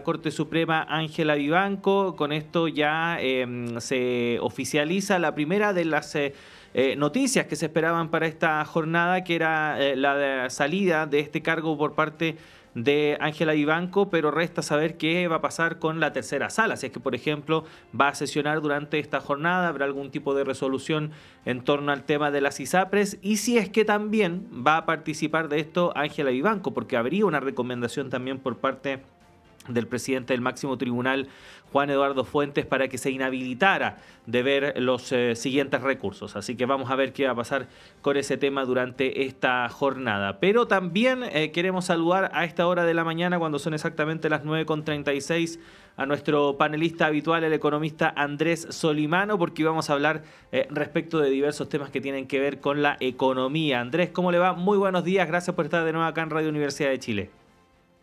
Corte Suprema, Ángela Vivanco. Con esto ya se oficializa la primera de las noticias que se esperaban para esta jornada, que era la de salida de este cargo por parte de Ángela Vivanco, pero resta saber qué va a pasar con la tercera sala. Si es que, por ejemplo, va a sesionar durante esta jornada, habrá algún tipo de resolución en torno al tema de las ISAPRES, y si es que también va a participar de esto Ángela Vivanco, porque habría una recomendación también por parte del presidente del máximo tribunal, Juan Eduardo Fuentes, para que se inhabilitara de ver los siguientes recursos. Así que vamos a ver qué va a pasar con ese tema durante esta jornada. Pero también queremos saludar a esta hora de la mañana, cuando son exactamente las 9:36, a nuestro panelista habitual, el economista Andrés Solimano, porque vamos a hablar respecto de diversos temas que tienen que ver con la economía. Andrés, ¿cómo le va? Muy buenos días, gracias por estar de nuevo acá en Radio Universidad de Chile.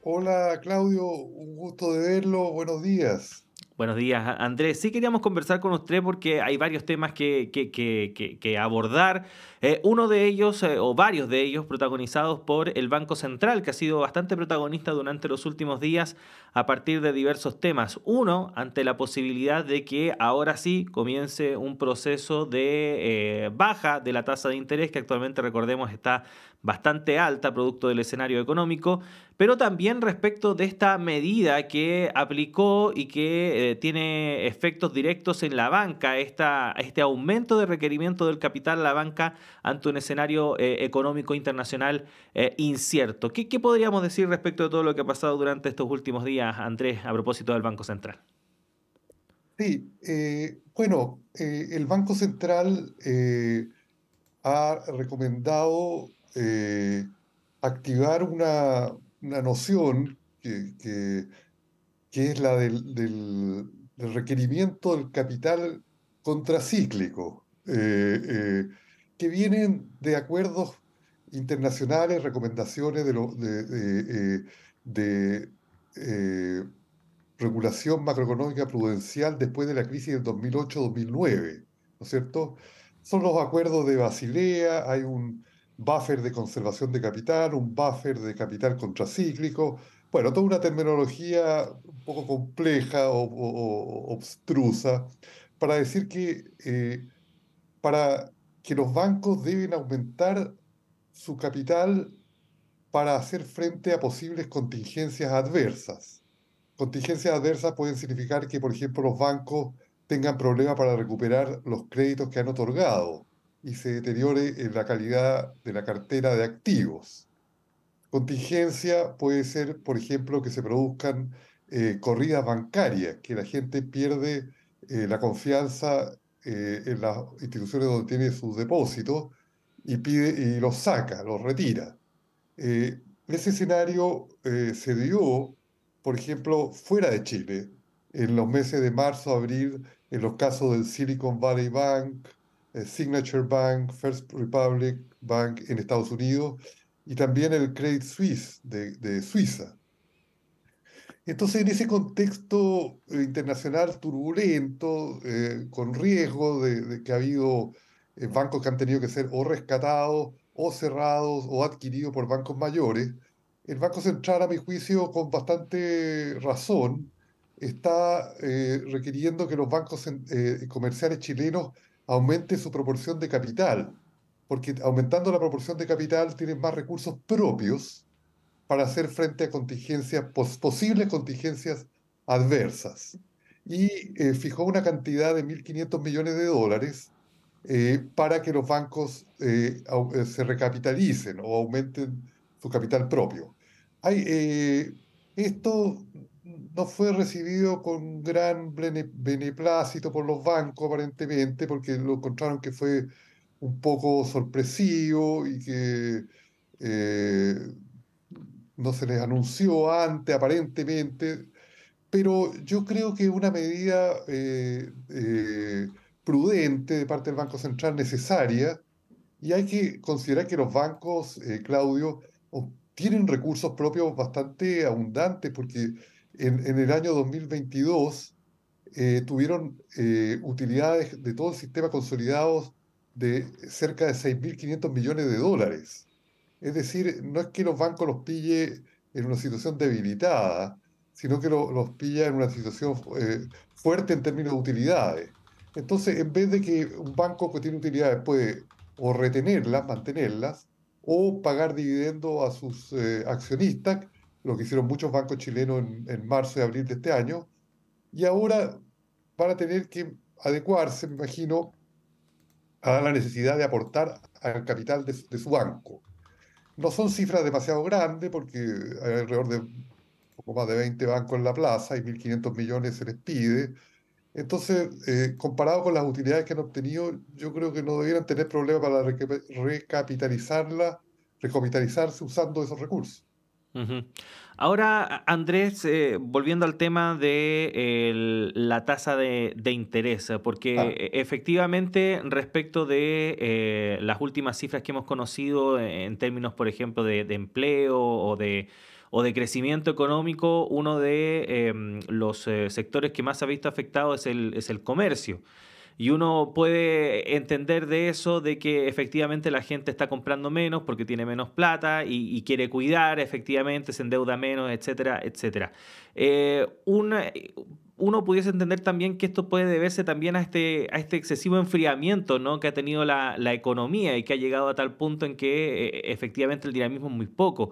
Hola Claudio, un gusto de verlo, buenos días. Buenos días, Andrés. Sí queríamos conversar con usted porque hay varios temas que abordar. Uno de ellos, o varios de ellos, protagonizados por el Banco Central, que ha sido bastante protagonista durante los últimos días a partir de diversos temas. Uno, ante la posibilidad de que ahora sí comience un proceso de baja de la tasa de interés, que actualmente, recordemos, está bastante alta, producto del escenario económico, pero también respecto de esta medida que aplicó y que tiene efectos directos en la banca, este aumento de requerimiento del capital a la banca ante un escenario económico internacional incierto. ¿Qué podríamos decir respecto de todo lo que ha pasado durante estos últimos días, Andrés, a propósito del Banco Central? Sí, bueno, el Banco Central ha recomendado activar una noción que es la del requerimiento del capital contracíclico, que vienen de acuerdos internacionales, recomendaciones de, eh, regulación macroeconómica prudencial después de la crisis del 2008-2009, ¿no es cierto? Son los acuerdos de Basilea, hay un buffer de conservación de capital, un buffer de capital contracíclico, bueno, toda una terminología un poco compleja o obstrusa para decir para que los bancos deben aumentar su capital para hacer frente a posibles contingencias adversas. Contingencias adversas pueden significar que, por ejemplo, los bancos tengan problemas para recuperar los créditos que han otorgado y se deteriore en la calidad de la cartera de activos. Contingencia puede ser, por ejemplo, que se produzcan corridas bancarias, que la gente pierde la confianza en las instituciones donde tiene sus depósitos y los saca, los retira. Ese escenario se dio, por ejemplo, fuera de Chile, en los meses de marzo, abril, en los casos del Silicon Valley Bank, Signature Bank, First Republic Bank en Estados Unidos y también el Credit Suisse de Suiza. Entonces, en ese contexto internacional turbulento, con riesgo de que ha habido bancos que han tenido que ser o rescatados, o cerrados, o adquiridos por bancos mayores, el Banco Central, a mi juicio, con bastante razón, está requiriendo que los bancos comerciales chilenos aumenten su proporción de capital, porque aumentando la proporción de capital tienen más recursos propios para hacer frente a contingencias, posibles contingencias adversas. Y fijó una cantidad de 1.500 millones de dólares para que los bancos se recapitalicen o aumenten su capital propio. Hay, esto no fue recibido con gran beneplácito por los bancos, aparentemente, porque lo encontraron que fue un poco sorpresivo y que eh, no se les anunció antes, aparentemente, pero yo creo que una medida prudente de parte del Banco Central necesaria, y hay que considerar que los bancos, Claudio, tienen recursos propios bastante abundantes, porque en el año 2022 tuvieron utilidades de todo el sistema consolidados de cerca de 6.500 millones de dólares. Es decir, no es que los bancos los pille en una situación debilitada, sino que los pilla en una situación fuerte en términos de utilidades. Entonces, en vez de que un banco que tiene utilidades puede o retenerlas, mantenerlas, o pagar dividendos a sus accionistas, lo que hicieron muchos bancos chilenos en marzo y abril de este año, y ahora van a tener que adecuarse, me imagino, a la necesidad de aportar al capital de su banco. No son cifras demasiado grandes porque hay alrededor de poco más de 20 bancos en la plaza y 1.500 millones se les pide. Entonces, comparado con las utilidades que han obtenido, yo creo que no debieran tener problema para recapitalizarse usando esos recursos. Ujú. Ahora, Andrés, volviendo al tema de la tasa de interés, porque Ah, efectivamente respecto de las últimas cifras que hemos conocido en términos, por ejemplo, de empleo o de crecimiento económico, uno de los sectores que más se ha visto afectado es el comercio. Y uno puede entender de eso, de que efectivamente la gente está comprando menos porque tiene menos plata y quiere cuidar, efectivamente se endeuda menos, etcétera, etcétera. Eh, una- Uno pudiese entender también que esto puede deberse también a este excesivo enfriamiento, ¿no?, que ha tenido la economía y que ha llegado a tal punto en que efectivamente el dinamismo es muy poco.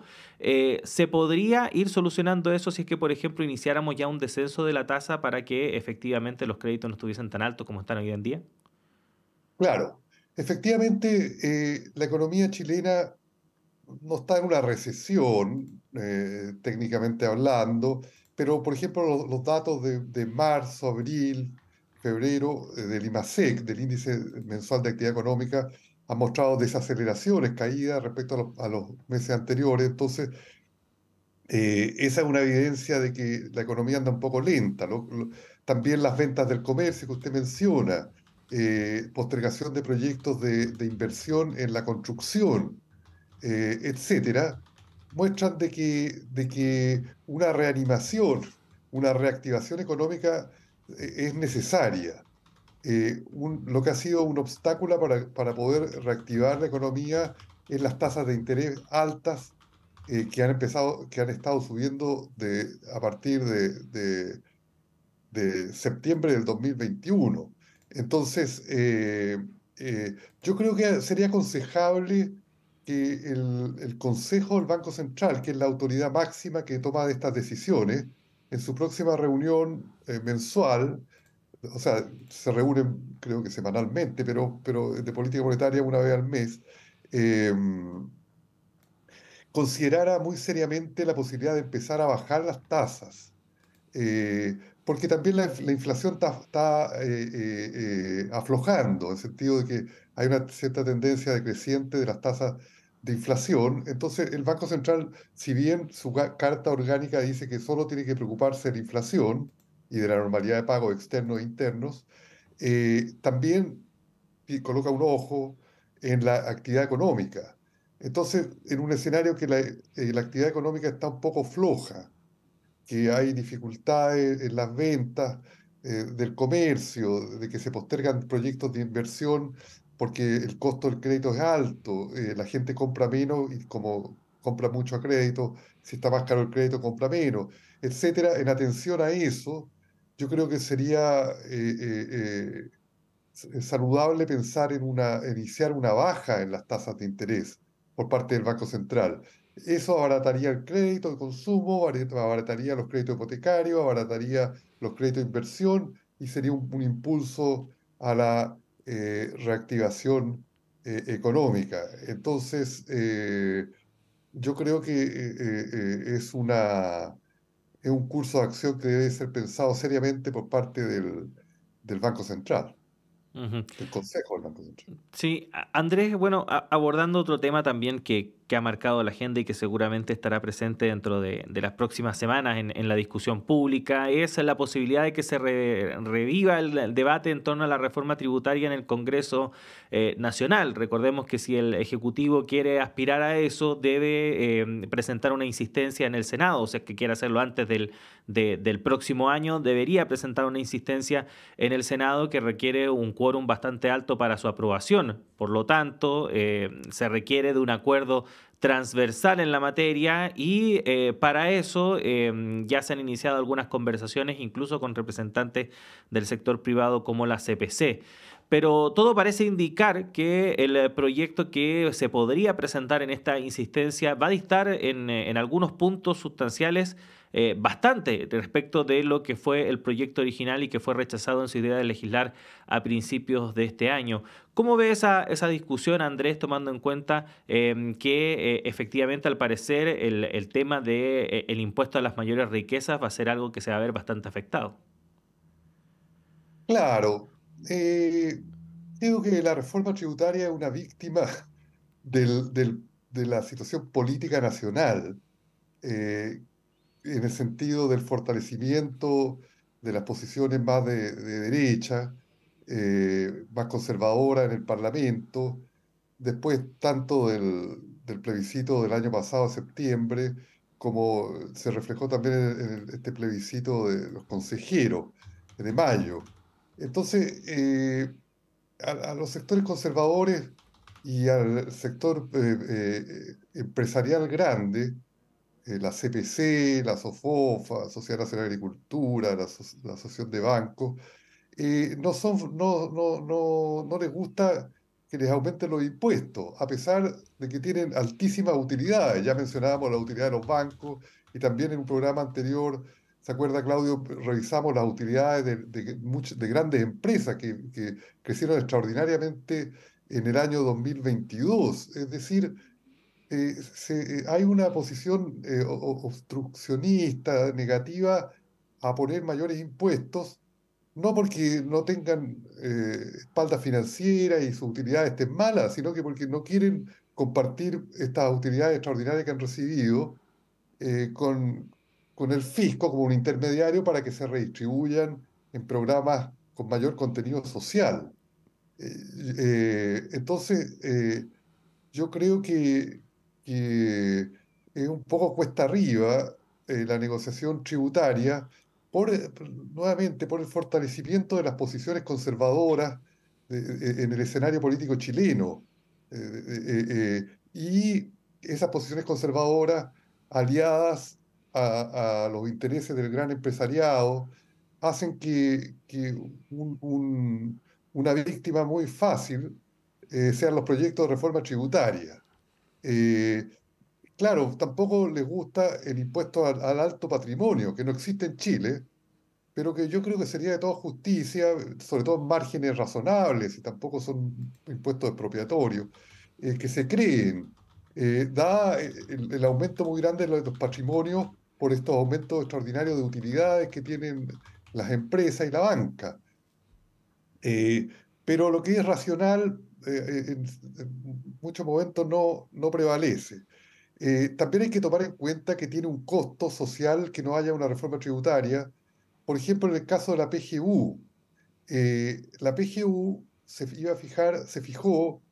¿Se podría ir solucionando eso si es que, por ejemplo, iniciáramos ya un descenso de la tasa para que efectivamente los créditos no estuviesen tan altos como están hoy en día? claro, efectivamente, la economía chilena no está en una recesión, técnicamente hablando, pero por ejemplo los datos de marzo, abril, febrero del IMASEC, del Índice Mensual de Actividad Económica, han mostrado desaceleraciones, caídas respecto a los meses anteriores. Entonces, esa es una evidencia de que la economía anda un poco lenta. También las ventas del comercio que usted menciona, postergación de proyectos de inversión en la construcción, etcétera, muestran de que una reanimación, una reactivación económica es necesaria. Lo que ha sido un obstáculo para poder reactivar la economía es las tasas de interés altas que han estado subiendo a partir de septiembre del 2021. Entonces, yo creo que sería aconsejable que el Consejo del Banco Central, que es la autoridad máxima que toma estas decisiones, en su próxima reunión mensual, o sea, se reúnen creo que semanalmente, pero de política monetaria una vez al mes, eh, considerara muy seriamente la posibilidad de empezar a bajar las tasas, porque también la inflación está aflojando, en el sentido de que hay una cierta tendencia decreciente de las tasas de inflación. Entonces, el Banco Central, si bien su carta orgánica dice que solo tiene que preocuparse de la inflación y de la normalidad de pagos externos e internos, también coloca un ojo en la actividad económica. Entonces, en un escenario que la actividad económica está un poco floja, que hay dificultades en las ventas del comercio, de que se postergan proyectos de inversión porque el costo del crédito es alto, la gente compra menos y como compra mucho a crédito, si está más caro el crédito compra menos, etcétera. En atención a eso, yo creo que sería saludable pensar en iniciar una baja en las tasas de interés por parte del Banco Central. Eso abarataría el crédito de consumo, abarataría los créditos hipotecarios, abarataría los créditos de inversión y sería un impulso a la reactivación económica. Entonces, yo creo que es un curso de acción que debe ser pensado seriamente por parte del Banco Central, Ujú. del Consejo del Banco Central. Sí, Andrés, bueno, abordando otro tema también que ha marcado la agenda y que seguramente estará presente dentro de las próximas semanas en la discusión pública, es la posibilidad de que se reviva el debate en torno a la reforma tributaria en el Congreso Nacional. Recordemos que si el Ejecutivo quiere aspirar a eso, debe presentar una insistencia en el Senado, o sea, que quiere hacerlo antes del próximo año, debería presentar una insistencia en el Senado que requiere un quórum bastante alto para su aprobación. Por lo tanto, se requiere de un acuerdo transversal en la materia y para eso ya se han iniciado algunas conversaciones incluso con representantes del sector privado como la CPC. Pero todo parece indicar que el proyecto que se podría presentar en esta insistencia va a dictar en algunos puntos sustanciales bastante respecto de lo que fue el proyecto original y que fue rechazado en su idea de legislar a principios de este año. ¿Cómo ve esa discusión, Andrés, tomando en cuenta que efectivamente al parecer el tema del impuesto a las mayores riquezas va a ser algo que se va a ver bastante afectado? Claro, eh, creo que la reforma tributaria es una víctima de la situación política nacional, eh, en el sentido del fortalecimiento de las posiciones más de derecha, más conservadora en el Parlamento, después tanto del plebiscito del año pasado, septiembre, como se reflejó también en este plebiscito de los consejeros de mayo. Entonces, a los sectores conservadores y al sector empresarial grande, la CPC, la SOFOFA, Sociedad Nacional de Agricultura, la Asociación de Bancos, no les gusta que les aumenten los impuestos, a pesar de que tienen altísimas utilidades. Ya mencionábamos la utilidad de los bancos y también en un programa anterior, ¿se acuerda, Claudio? Revisamos las utilidades de grandes empresas que crecieron extraordinariamente en el año 2022. Es decir, hay una posición obstruccionista, negativa, a poner mayores impuestos, no porque no tengan espalda financiera y sus utilidades estén malas, sino que porque no quieren compartir estas utilidades extraordinarias que han recibido eh, con, con el fisco como un intermediario para que se redistribuyan en programas con mayor contenido social. Entonces, yo creo que es un poco cuesta arriba la negociación tributaria, nuevamente por el fortalecimiento de las posiciones conservadoras en el escenario político chileno. Y esas posiciones conservadoras aliadas a los intereses del gran empresariado hacen que una víctima muy fácil sean los proyectos de reforma tributaria. Eh, claro, tampoco les gusta el impuesto al alto patrimonio, que no existe en Chile, pero que yo creo que sería de toda justicia, sobre todo en márgenes razonables, y tampoco son impuestos expropiatorios, que se creen, dada el aumento muy grande de los patrimonios por estos aumentos extraordinarios de utilidades que tienen las empresas y la banca. Eh, pero lo que es racional en muchos momentos no prevalece. También hay que tomar en cuenta que tiene un costo social que no haya una reforma tributaria. Por ejemplo, en el caso de la PGU se fijó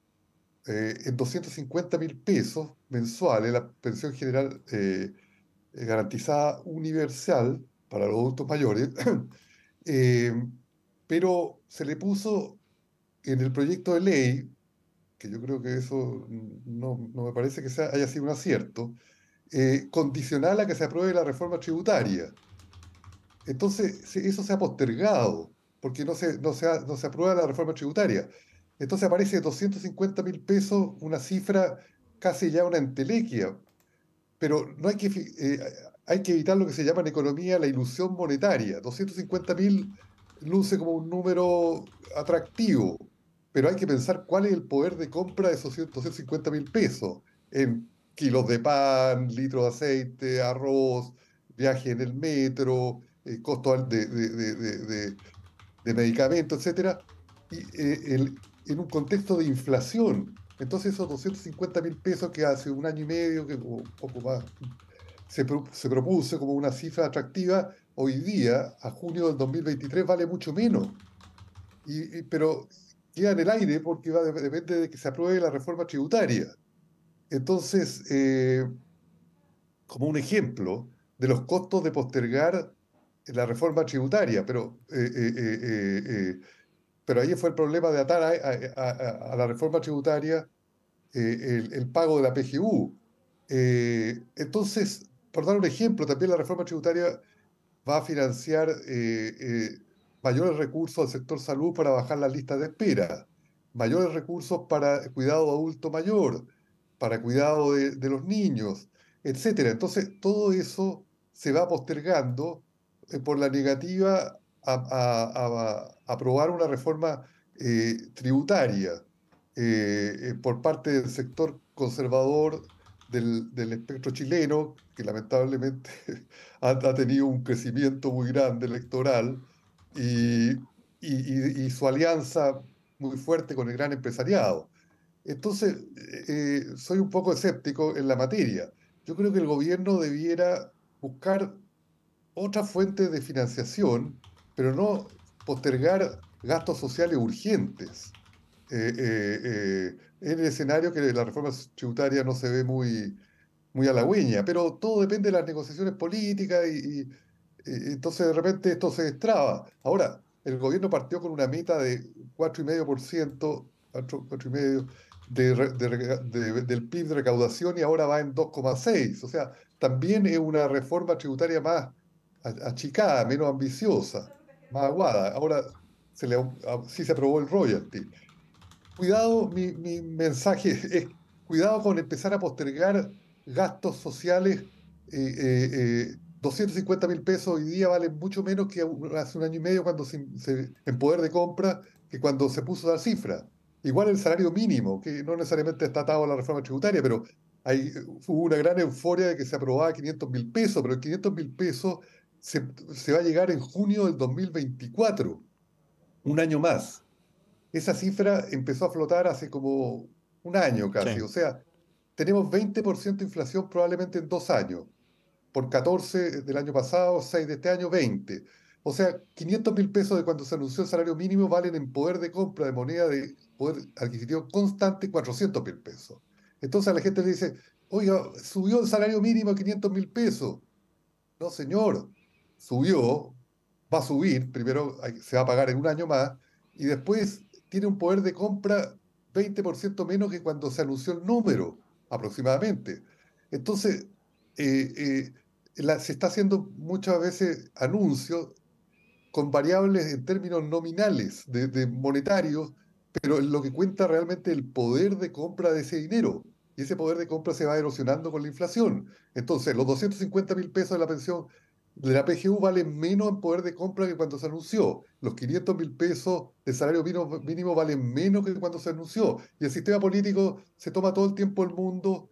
en 250.000 pesos mensuales, la pensión general garantizada universal para los adultos mayores, eh, pero se le puso en el proyecto de ley, que yo creo que eso no me parece que haya sido un acierto, condicional a que se apruebe la reforma tributaria. Entonces, eso se ha postergado, porque no se aprueba la reforma tributaria. Entonces aparece 250.000 pesos, una cifra casi ya una entelequia, pero no hay que evitar lo que se llama en economía la ilusión monetaria. 250.000 luce como un número atractivo, pero hay que pensar cuál es el poder de compra de esos 250.000 pesos en kilos de pan, litros de aceite, arroz, viaje en el metro, costo de medicamentos, etcétera, y en un contexto de inflación. Entonces esos 250.000 pesos que hace un año y medio, que, o un poco más, se propuso como una cifra atractiva, hoy día, a junio del 2023, vale mucho menos. Pero queda en el aire porque depende de que se apruebe la reforma tributaria. Entonces, como un ejemplo de los costos de postergar la reforma tributaria, pero ahí fue el problema de atar a la reforma tributaria el pago de la PGU. Entonces, por dar un ejemplo, también la reforma tributaria va a financiar mayores recursos al sector salud para bajar las listas de espera, mayores recursos para cuidado adulto mayor, para cuidado de los niños, etcétera. Entonces, todo eso se va postergando por la negativa a aprobar una reforma tributaria por parte del sector conservador del espectro chileno, que lamentablemente ha tenido un crecimiento muy grande electoral y su alianza muy fuerte con el gran empresariado. Entonces, soy un poco escéptico en la materia. Yo creo que el gobierno debiera buscar otras fuentes de financiación, pero no postergar gastos sociales urgentes. En el escenario que la reforma tributaria no se ve muy halagüeña, pero todo depende de las negociaciones políticas entonces de repente esto se destraba. Ahora, el gobierno partió con una meta de 4,5%, 4,5% del PIB de recaudación y ahora va en 2,6%. O sea, también es una reforma tributaria más achicada, menos ambiciosa, más aguada. Ahora sí se aprobó el royalty. Cuidado, mi mensaje es cuidado con empezar a postergar gastos sociales. 250.000 pesos hoy día valen mucho menos que hace un año y medio cuando en poder de compra que cuando se puso la cifra. Igual el salario mínimo, que no necesariamente está atado a la reforma tributaria, pero hubo una gran euforia de que se aprobaba 500.000 pesos, pero el 500.000 pesos se va a llegar en junio del 2024, un año más. Esa cifra empezó a flotar hace como un año casi. Sí. O sea, tenemos 20% de inflación probablemente en 2 años. Por 14 del año pasado, 6 de este año, 20. O sea, 500.000 pesos de cuando se anunció el salario mínimo valen en poder de compra de moneda de poder adquisitivo constante 400.000 pesos. Entonces a la gente le dice, oiga, subió el salario mínimo a 500.000 pesos. No, señor, subió, va a subir, primero se va a pagar en un año más, y después tiene un poder de compra 20% menos que cuando se anunció el número, aproximadamente. Entonces, se está haciendo muchas veces anuncios con variables en términos nominales de monetarios, pero lo que cuenta realmente el poder de compra de ese dinero. Y ese poder de compra se va erosionando con la inflación. Entonces, los 250.000 pesos de la pensión de la PGU valen menos en poder de compra que cuando se anunció. Los 500.000 pesos de salario mínimo valen menos que cuando se anunció. Y el sistema político se toma todo el tiempo del mundo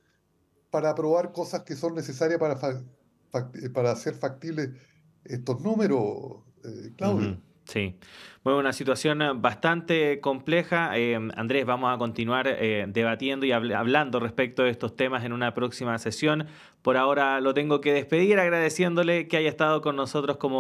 para aprobar cosas que son necesarias para hacer factibles estos números, Ujú, Claudio. sí. Bueno, una situación bastante compleja. Andrés, vamos a continuar debatiendo y hablando respecto de estos temas en una próxima sesión. Por ahora lo tengo que despedir agradeciéndole que haya estado con nosotros como